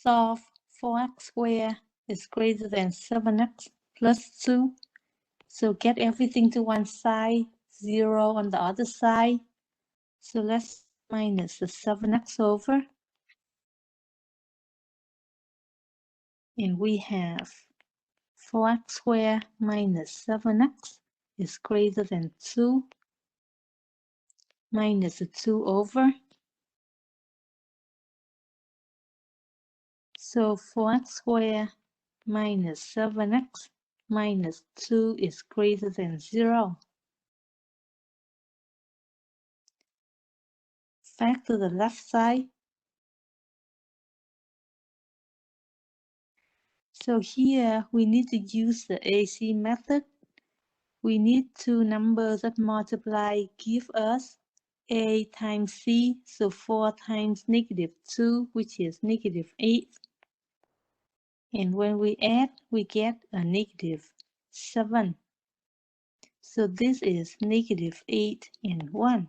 Solve 4x squared is greater than 7x plus 2. So get everything to one side, 0 on the other side. So let's minus the 7x over. And we have 4x squared minus 7x is greater than 2 minus the 2 over. So 4x squared minus 7x minus 2 is greater than 0. Factor the left side. So here we need to use the AC method. We need two numbers that multiply give us A times C, so 4 times negative 2, which is negative 8. And when we add, we get a negative 7. So this is negative 8 and 1.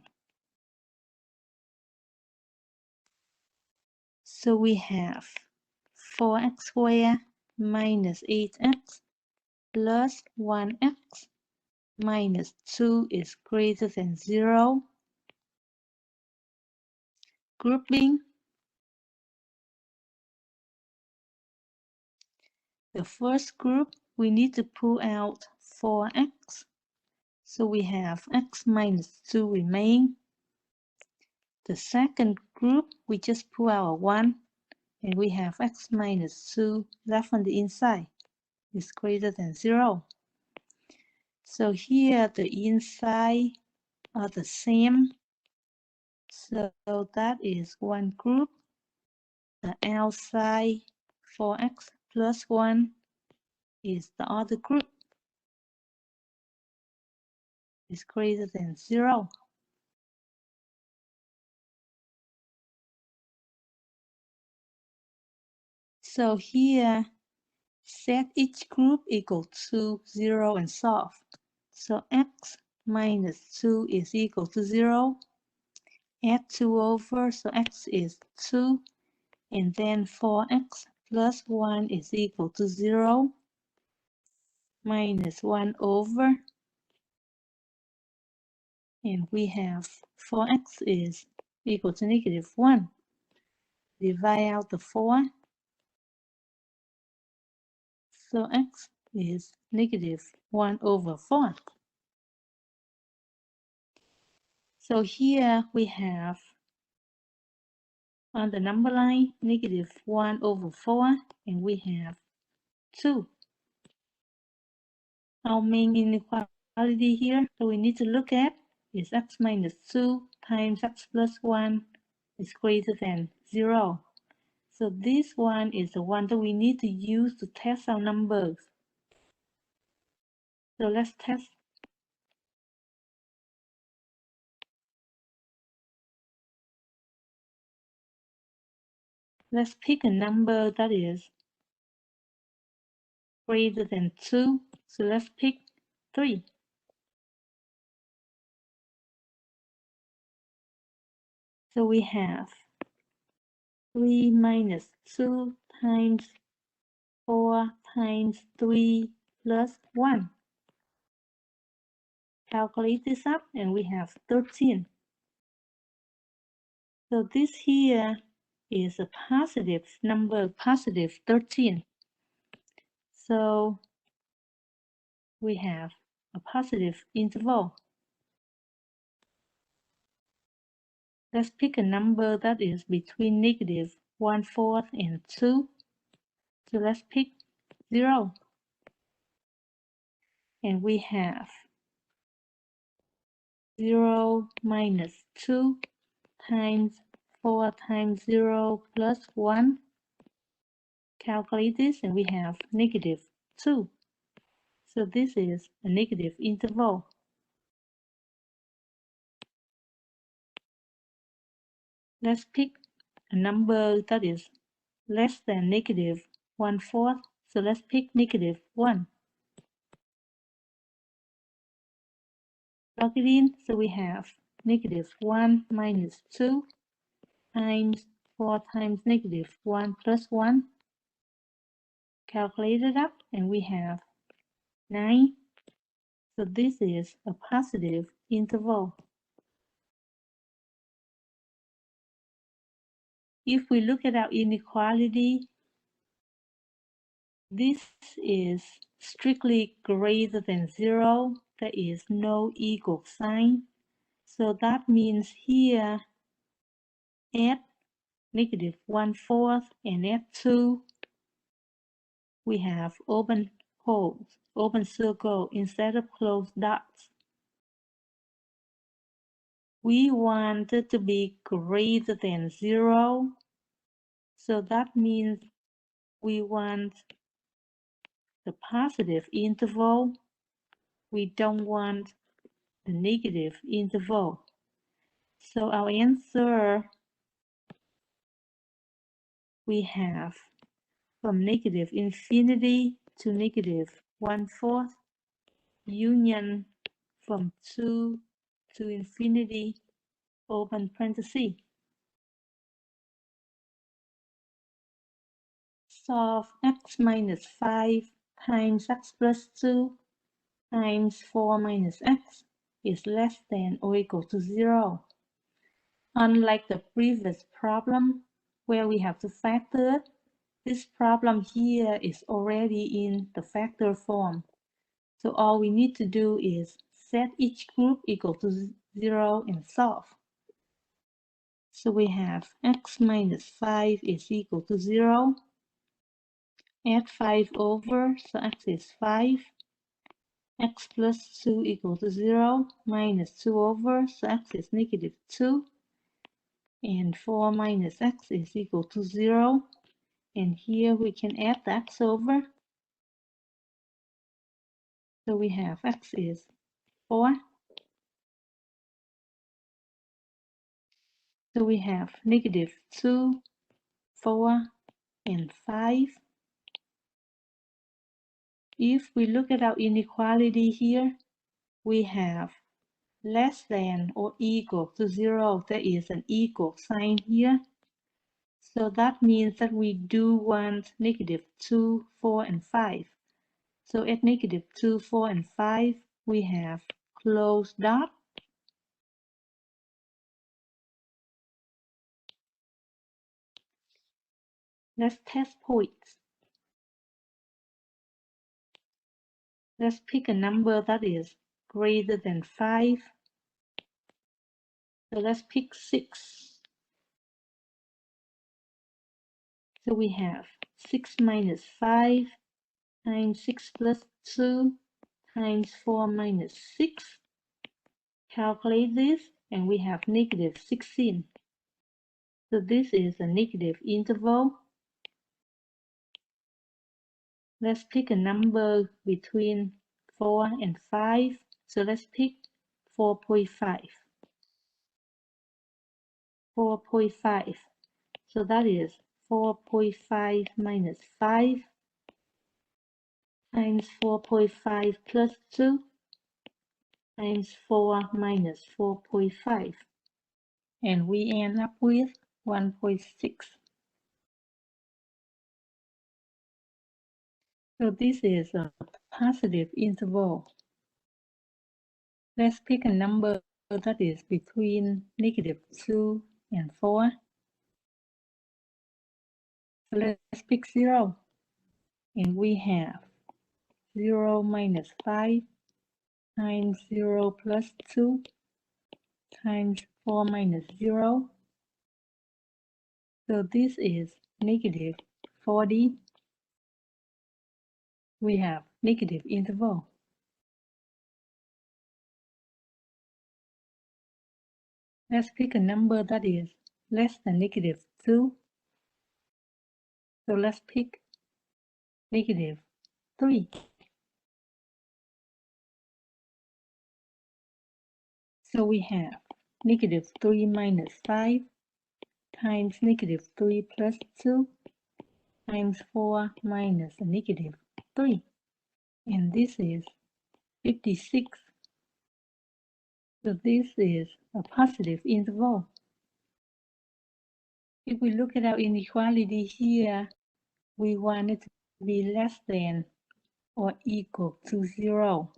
So we have 4x squared minus 8x plus 1x minus 2 is greater than 0. Grouping. The first group, we need to pull out 4x. So we have x minus 2 remain. The second group, we just pull out 1. And we have x minus 2 left on the inside is greater than 0. So here the inside are the same. So that is one group. The outside 4x plus 1 is the other group. Is greater than 0. So here set each group equal to 0 and solve. So x minus 2 is equal to 0. Add 2 over, so x is 2. And then 4x plus 1 is equal to 0. Minus 1 over. And we have 4x is equal to negative 1. Divide out the 4. So x is negative 1 over 4. So here we have on the number line negative 1 over 4, and we have 2. Our main inequality here that we need to look at is x minus 2 times x plus 1 is greater than 0. So this one is the one that we need to use to test our numbers. So let's test. Let's pick a number that is greater than 2. So let's pick 3. So we have 3 minus 2 times 4 times 3 plus 1. Calculate this up and we have 13. So this here is a positive number, positive 13. So we have a positive interval. Let's pick a number that is between negative 1/4 and 2. So let's pick 0. And we have 0 minus 2 times 4 times 0 plus 1. Calculate this and we have negative 2. So this is a negative interval. Let's pick a number that is less than negative 1/4. So let's pick negative 1. Plug it in, so we have negative 1 minus 2 times 4 times negative 1 plus 1. Calculate it up, and we have 9. So this is a positive interval. If we look at our inequality, this is strictly greater than 0. There is no equal sign. So that means here, add negative 1/4 and add 2. We have open holes, open circle instead of closed dots. We want it to be greater than 0. So that means we want the positive interval. We don't want the negative interval. So our answer, we have from negative infinity to negative 1/4, union from 2 to infinity, open parenthesis. Solve x minus 5 times x plus 2 times 4 minus x is less than or equal to 0. Unlike the previous problem, where we have to factor it, this problem here is already in the factor form. So all we need to do is set each group equal to 0 and solve. So we have x minus 5 is equal to 0. Add 5 over, so x is 5. X plus 2 equal to 0, minus 2 over, so x is negative 2. And 4 minus x is equal to 0. And here we can add the x over. So we have x is 4. So we have negative 2, 4, and 5. If we look at our inequality here, we have less than or equal to 0. There is an equal sign here. So that means that we do want negative 2, 4, and 5. So at negative 2, 4, and 5, we have closed dot. Let's test points. Let's pick a number that is greater than 5. So let's pick 6. So we have 6 minus 5 times 6 plus 2 times 4 minus 6. Calculate this, and we have negative 16. So this is a negative interval. Let's pick a number between 4 and 5. So let's pick 4.5. 4.5. So that is 4.5 minus 5 times 4.5 plus 2 times 4 minus 4.5. And we end up with 1.6. So this is a positive interval. Let's pick a number that is between negative 2 and 4. So let's pick 0. And we have 0 minus 5 times 0 plus 2 times 4 minus 0. So this is negative 40. We have negative interval. Let's pick a number that is less than negative 2. So let's pick negative 3. So we have negative 3 minus 5 times negative 3 plus 2 times 4 minus a negative 3. And this is 56. So this is a positive interval. If we look at our inequality here, we want it to be less than or equal to 0.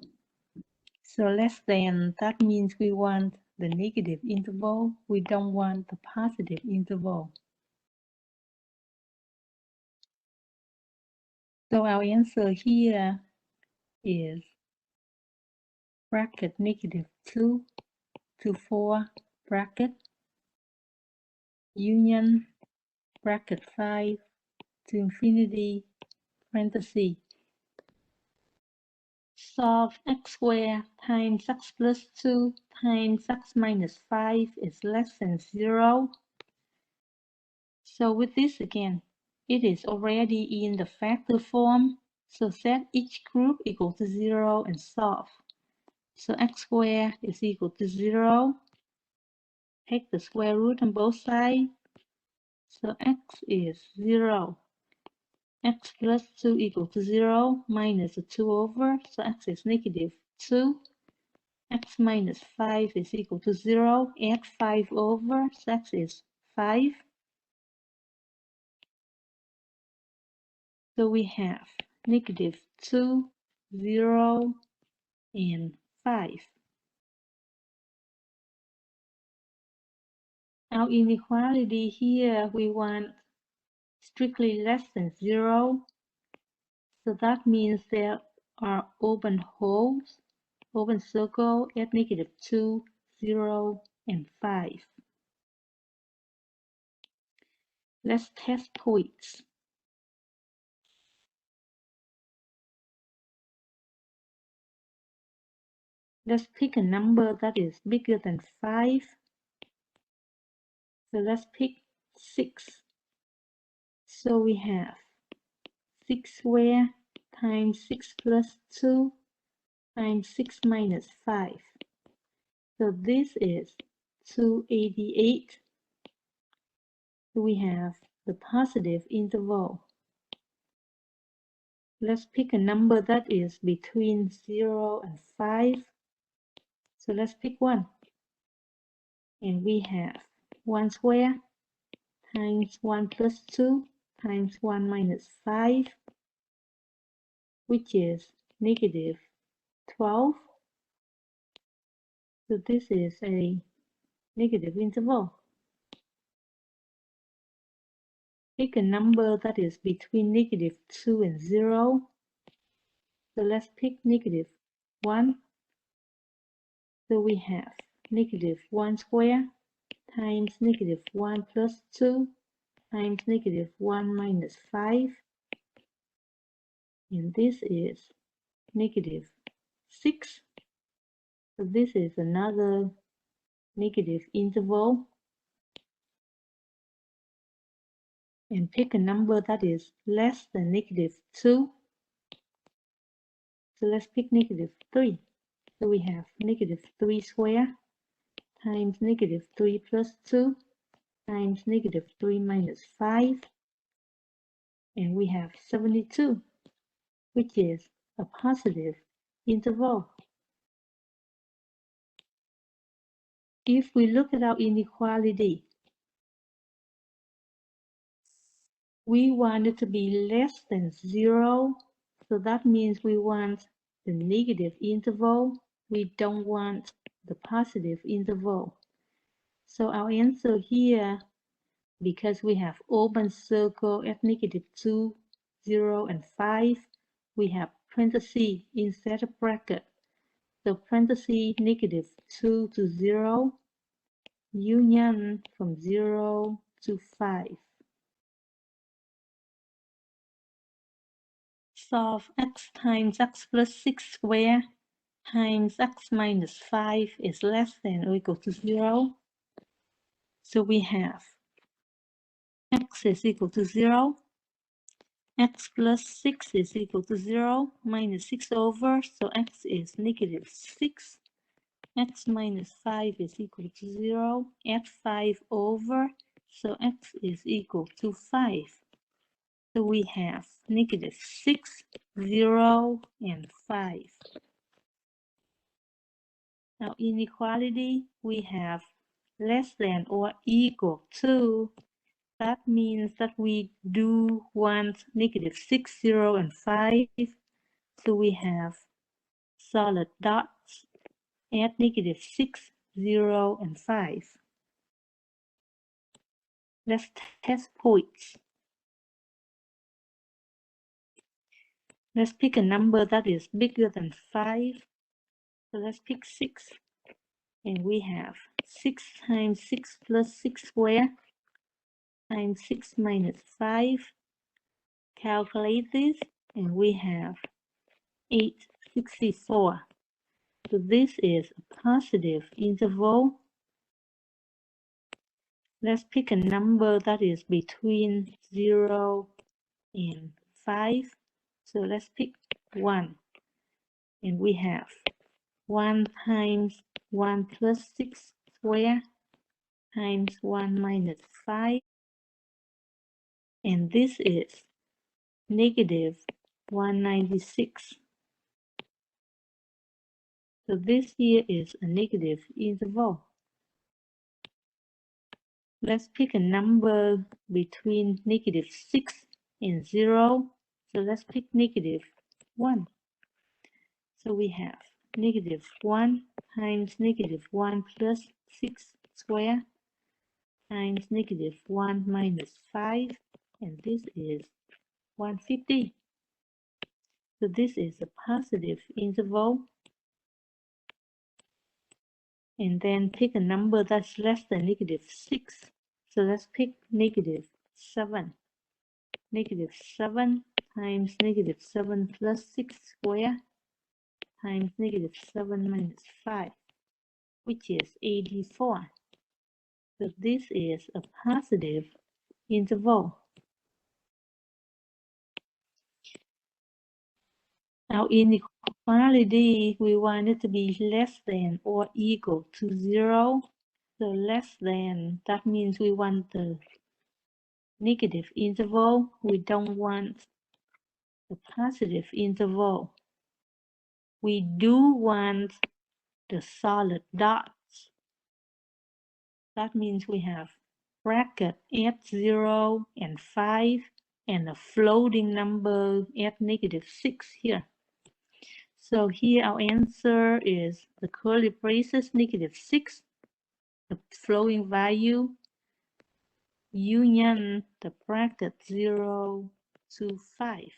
So less than, that means we want the negative interval. We don't want the positive interval. So our answer here is bracket -2 to 4 bracket union bracket 5 to infinity parenthesis. Solve x squared times x plus 2 times x minus 5 is less than 0. So with this again, it is already in the factor form. So set each group equal to 0 and solve. So x squared is equal to 0. Take the square root on both sides. So x is 0. X plus 2 equal to 0 minus the 2 over. So x is -2. X minus 5 is equal to 0. Add 5 over. So x is 5. So we have -2, 0, and 5. Our inequality here, we want strictly less than 0. So that means there are open holes, open circle at -2, 0, and 5. Let's test points. Let's pick a number that is bigger than 5. So let's pick 6. So we have 6 squared times 6 plus 2 times 6 minus 5. So this is 288. So we have the positive interval. Let's pick a number that is between 0 and 5. So let's pick 1. And we have 1 squared times 1 plus 2 times 1 minus 5, which is -12. So this is a negative interval. Pick a number that is between -2 and 0. So let's pick -1. So we have -1 squared times -1 plus 2 times -1 minus 5. And this is -6. So this is another negative interval. And pick a number that is less than -2. So let's pick -3. So we have -3 squared times -3 plus 2 times -3 minus 5. And we have 72, which is a positive interval. If we look at our inequality, we want it to be less than 0. So that means we want the negative interval. We don't want the positive interval. So our answer here, because we have open circle at -2, 0, and 5, we have parentheses instead of bracket. So parentheses -2 to 0, union from 0 to 5. Solve x times x plus 6 squared times x minus 5 is less than or equal to 0. So we have x is equal to 0, x plus 6 is equal to 0, minus 6 over, so x is -6. X minus 5 is equal to 0, add 5 over, so x is equal to 5. So we have -6, 0, and 5. Now inequality, we have less than or equal to That means that we do want -6, 0, and 5. So we have solid dots at -6, 0, and 5. Let's test points. Let's pick a number that is bigger than 5. So let's pick 6. And we have 6 times 6 plus 6 squared times 6 minus 5. Calculate this, and we have 864. So this is a positive interval. Let's pick a number that is between 0 and 5. So let's pick 1. And we have 1 times 1 plus 6 squared times 1 minus 5. And this is -196. So this here is a negative interval. Let's pick a number between -6 and 0. So let's pick -1. So we have -1 times -1 plus 6 squared times -1 minus 5, and this is 150. So this is a positive interval. And then pick a number that's less than -6. So let's pick -7. -7 times -7 plus 6 squared times -7 minus 5, which is 84. So this is a positive interval. Our inequality, we want it to be less than or equal to 0. So less than, that means we want the negative interval. We don't want the positive interval. We do want the solid dots. That means we have bracket at 0 and 5 and a floating number at -6 here. So here our answer is the curly braces -6, the floating value, union the bracket 0 to 5.